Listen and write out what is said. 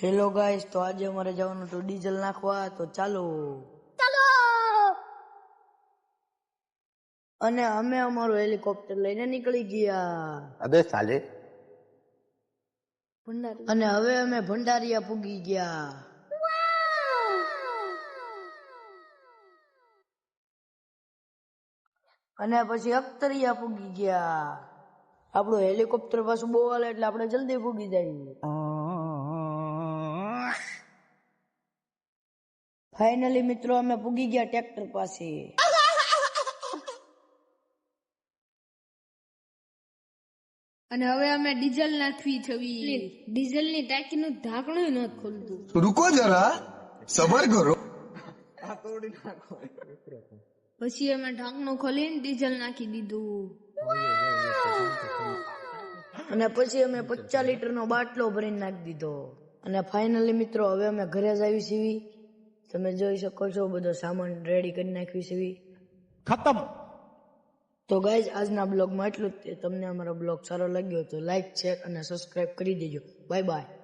Hello guys, તો આજે અમારે જવાનું તો ડીઝલ નાખવા, તો ચાલો. અને અમે અમારું હેલિકોપ્ટર લઈને નીકળી ગયા. અબે સાલે. અને હવે અમે ભંડારીયા પૂગી ગયા. અને પછી અખ્તરિયા પૂગી ગયા. આપણું હેલિકોપ્ટર પાછું બહુ હાલે એટલે આપણે જલ્દી પૂગી જઈએ. ફાઇનલી મિત્રો અમે પૂગી ગયા ટ્રેક્ટર પાસે. અને હવે અમે ડીઝલ નાખવી છવી. ડીઝલની ટાંકીનું ઢાંકણું નથી ખોલતું. रुको जरा सबर करो. પછી અમે ઢાંકણું ખોલીને ડીઝલ નાખી દીધું. અને પછી અમે 50 લીટરનો બાટલો ભરીને નાખી દીધો. અને ફાઇનલી મિત્રો હવે અમે ઘરે જ આવી છીએ. તમે જોઈ શકો છો બધો સામાન રેડી કરી નાખ્યું છે. ખતમ. તો ગાઈઝ આજના બ્લોગમાં એટલું જ. તમને અમારો બ્લોગ સારો લાગ્યો તો લાઈક, શેર અને સબસ્ક્રાઇબ કરી દેજો. Bye bye.